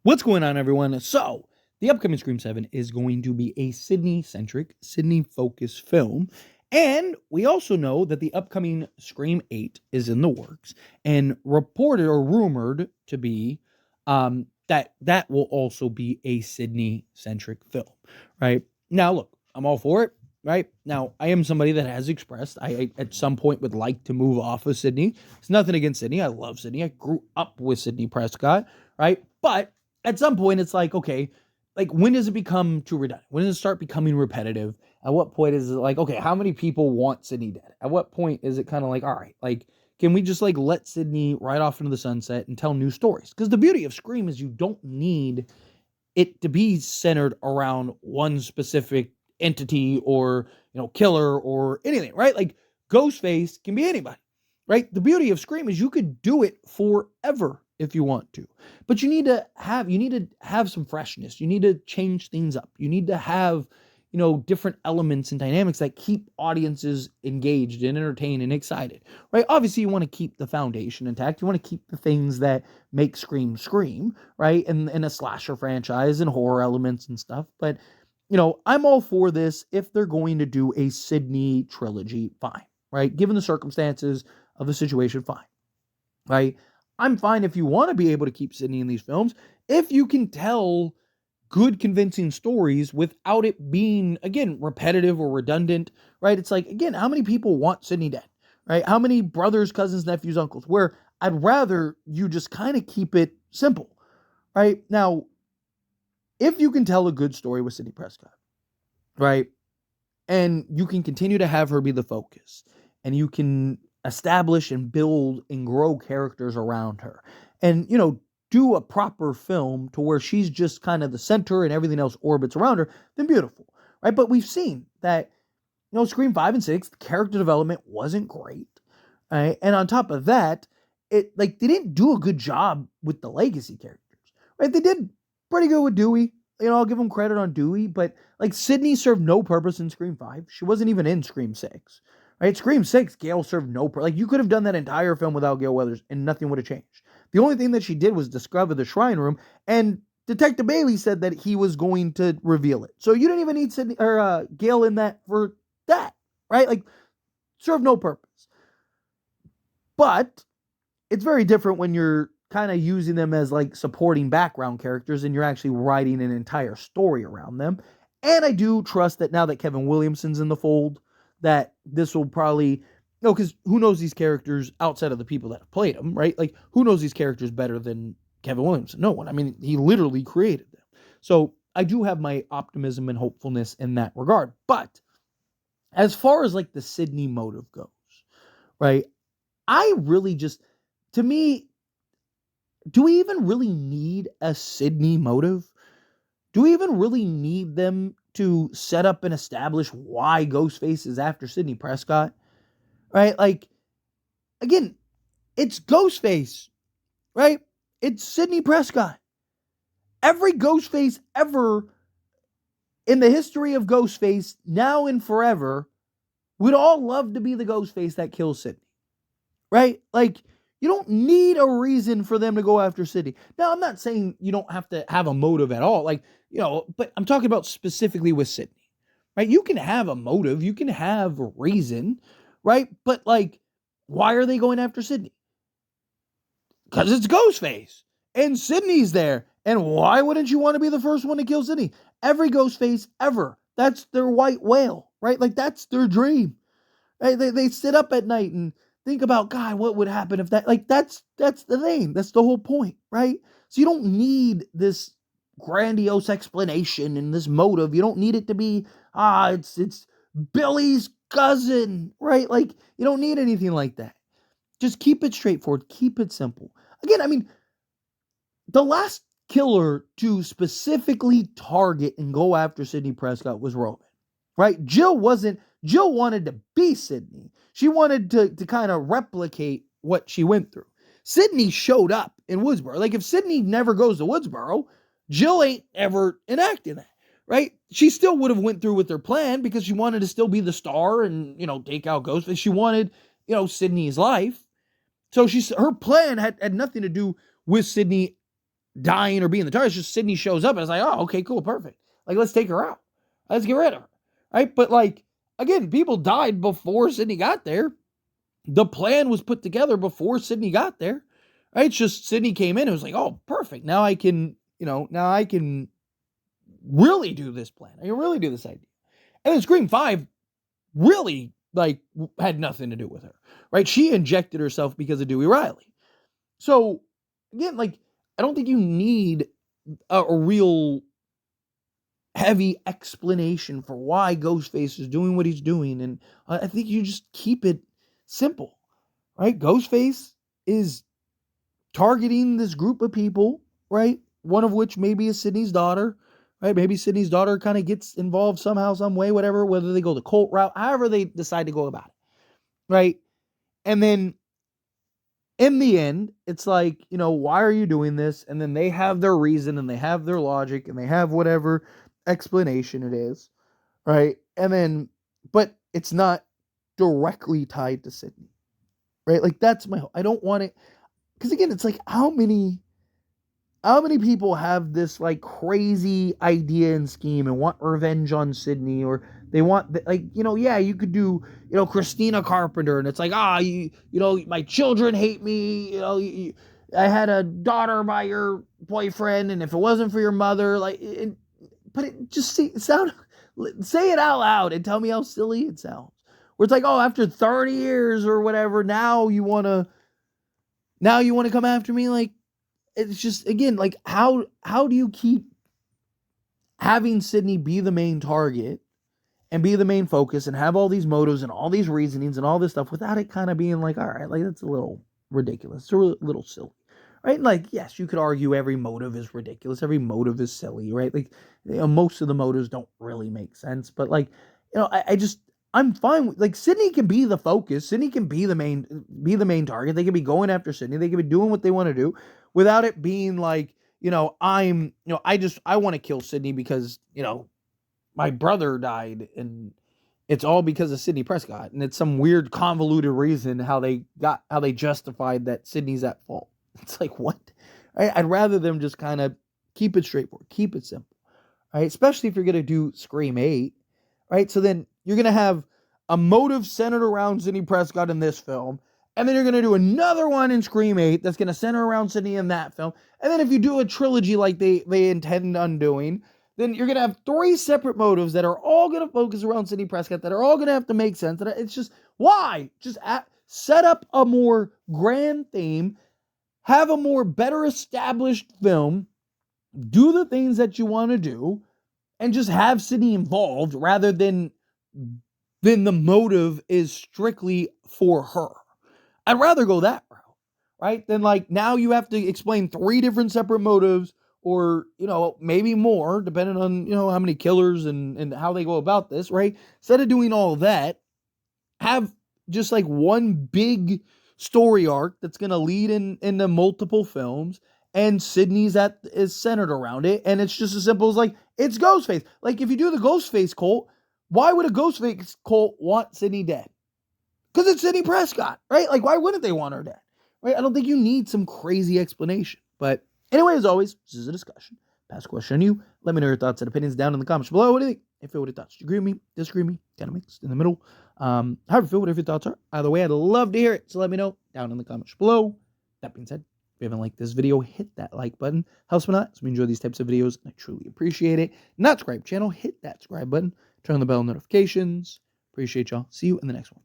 What's going on, everyone? So, the upcoming Scream 7 is going to be a Sydney-centric, Sydney-focused film. And we also know that the upcoming Scream 8 is in the works and reported or rumored to be that will also be a Sydney-centric film, right? Now, look, I'm all for it, right? Now, I am somebody that has expressed I at some point would like to move off of Sydney. It's nothing against Sydney. I love Sydney. I grew up with Sidney Prescott, right? But at some point it's like, okay, like when does it become too redundant? When does it start becoming repetitive? At what point is it like, okay, how many people want Sydney dead? At what point is it kind of like, all right, like, can we just like let Sydney ride off into the sunset and tell new stories? Because the beauty of Scream is you don't need it to be centered around one specific entity or, killer or anything, right? Like Ghostface can be anybody, right? The beauty of Scream is you could do it forever if you want to. But you need to have some freshness. You need to change things up. You need to have, different elements and dynamics that keep audiences engaged and entertained and excited. Right? Obviously, you want to keep the foundation intact. You want to keep the things that make Scream scream, right? And a slasher franchise and horror elements and stuff. But I'm all for this if they're going to do a Sydney trilogy, fine. Right? Given the circumstances of the situation, fine. Right? I'm fine if you want to be able to keep Sydney in these films, if you can tell good, convincing stories without it being, again, repetitive or redundant, right? It's like, again, how many people want Sydney dead, right? How many brothers, cousins, nephews, uncles? Where I'd rather you just kind of keep it simple, right? Now, if you can tell a good story with Sydney Prescott, right? And you can continue to have her be the focus, and you can establish and build and grow characters around her, and do a proper film to where she's just kind of the center and everything else orbits around her, then beautiful, right? But we've seen that Scream 5 and 6, the character development wasn't great, right? And on top of that, they didn't do a good job with the legacy characters, right? They did pretty good with Dewey. I'll give them credit on Dewey, but like Sydney served no purpose in Scream 5. She wasn't even in Scream 6. Right? Scream 6, Gail served no purpose. Like, you could have done that entire film without Gail Weathers and nothing would have changed. The only thing that she did was discover the shrine room, and Detective Bailey said that he was going to reveal it. So you didn't even need Sydney or Gail in that for that, right? Like, served no purpose. But it's very different when you're kind of using them as like supporting background characters and you're actually writing an entire story around them. And I do trust that now that Kevin Williamson's in the fold, that this will probably, because who knows these characters outside of the people that have played them, right? Like, who knows these characters better than Kevin Williamson? No one. I mean, he literally created them. So I do have my optimism and hopefulness in that regard. But as far as like the Sidney motive goes, right? I really just, to me, do we even really need a Sidney motive? Do we even really need them to set up and establish why Ghostface is after Sidney Prescott? Right? Like, again, it's Ghostface, right? It's Sidney Prescott. Every Ghostface ever in the history of Ghostface, now and forever, would all love to be the Ghostface that kills Sidney. Right? Like, you don't need a reason for them to go after Sidney. Now, I'm not saying you don't have to have a motive at all. Like, but I'm talking about specifically with Sidney, right? You can have a motive. You can have a reason, right? But like, why are they going after Sidney? Because it's Ghostface and Sidney's there. And why wouldn't you want to be the first one to kill Sidney? Every Ghostface ever. That's their white whale, right? Like, that's their dream. Right? They sit up at night and think about, God, what would happen if that, like, that's the thing. That's the whole point, right? So you don't need this grandiose explanation and this motive. You don't need it to be, it's Billy's cousin, right? Like, you don't need anything like that. Just keep it straightforward. Keep it simple. Again, I mean, the last killer to specifically target and go after Sidney Prescott was Roman, right? Jill wanted to be Sidney. She wanted to kind of replicate what she went through. Sidney showed up in Woodsboro. Like, if Sidney never goes to Woodsboro, Jill ain't ever enacting that, right? She still would have went through with her plan because she wanted to still be the star and, take out Ghostface. She wanted, Sidney's life. So her plan had nothing to do with Sidney dying or being the target. It's just Sydney shows up and it's like, oh, okay, cool, perfect. Like, let's take her out. Let's get rid of her. Right? But like, again, people died before Sydney got there. The plan was put together before Sydney got there. Right? It's just Sydney came in and was like, oh, perfect. Now I can, now I can really do this plan. I can really do this idea. And then Scream 5 really like had nothing to do with her. Right? She injected herself because of Dewey Riley. So again, like, I don't think you need a real heavy explanation for why Ghostface is doing what he's doing. And I think you just keep it simple, right? Ghostface is targeting this group of people, right? One of which maybe is Sydney's daughter, right? Maybe Sydney's daughter kind of gets involved somehow, some way, whatever, whether they go the cult route, however they decide to go about it, right? And then in the end, it's like, why are you doing this? And then they have their reason and they have their logic and they have whatever explanation it is, right? And then, but it's not directly tied to Sydney, right? Like, that's I don't want it, because again, it's like, how many people have this like crazy idea and scheme and want revenge on Sydney, or they want, like, yeah, you could do, Christina Carpenter, and it's like, my children hate me, I had a daughter by your boyfriend, and if it wasn't for your mother, like, but it just say it out loud and tell me how silly it sounds. Where it's like, oh, after 30 years or whatever, now you want to come after me? Like, it's just, again, like, how do you keep having Sydney be the main target and be the main focus and have all these motives and all these reasonings and all this stuff without it kind of being like, all right, like, that's a little ridiculous. It's a little silly. Right? Like, yes, you could argue every motive is ridiculous. Every motive is silly, right? Like, most of the motives don't really make sense. But like, I'm fine with, like, Sydney can be the focus. Sydney can be the main target. They can be going after Sydney. They can be doing what they want to do without it being like, I want to kill Sydney because, my brother died and it's all because of Sidney Prescott. And it's some weird convoluted reason how they justified that Sydney's at fault. It's like, what? I'd rather them just kind of keep it straightforward, keep it simple, right? Especially if you're going to do Scream 8, right? So then you're going to have a motive centered around Sidney Prescott in this film, and then you're going to do another one in Scream 8 that's going to center around Sydney in that film. And then if you do a trilogy like they intend on doing, then you're going to have 3 separate motives that are all going to focus around Sidney Prescott, that are all going to have to make sense. And it's just, why? Just set up a more grand theme, have a more better established film, do the things that you want to do, and just have Sydney involved rather than the motive is strictly for her. I'd rather go that route, right? Then, like, now you have to explain 3 different separate motives, or, maybe more, depending on, how many killers and how they go about this, right? Instead of doing all that, have just like one big story arc that's going to lead into multiple films, and Sydney's is centered around it, and it's just as simple as, like, it's Ghostface. Like, if you do the Ghostface cult, why would a Ghostface cult want Sydney dead? Because it's Sidney Prescott, right? Like, why wouldn't they want her dead? Right? I don't think you need some crazy explanation. But anyway, as always, this is a discussion. Pass a question on you. Let me know your thoughts and opinions down in the comments below. What do you think? If you would have thoughts, do you agree with me, disagree with me, kind of mixed in the middle? However you feel, whatever your thoughts are. Either way, I'd love to hear it. So let me know down in the comments below. That being said, if you haven't liked this video, hit that like button. Helps me a lot. So we enjoy these types of videos, and I truly appreciate it. Not subscribe channel, hit that subscribe button. Turn on the bell notifications. Appreciate y'all. See you in the next one.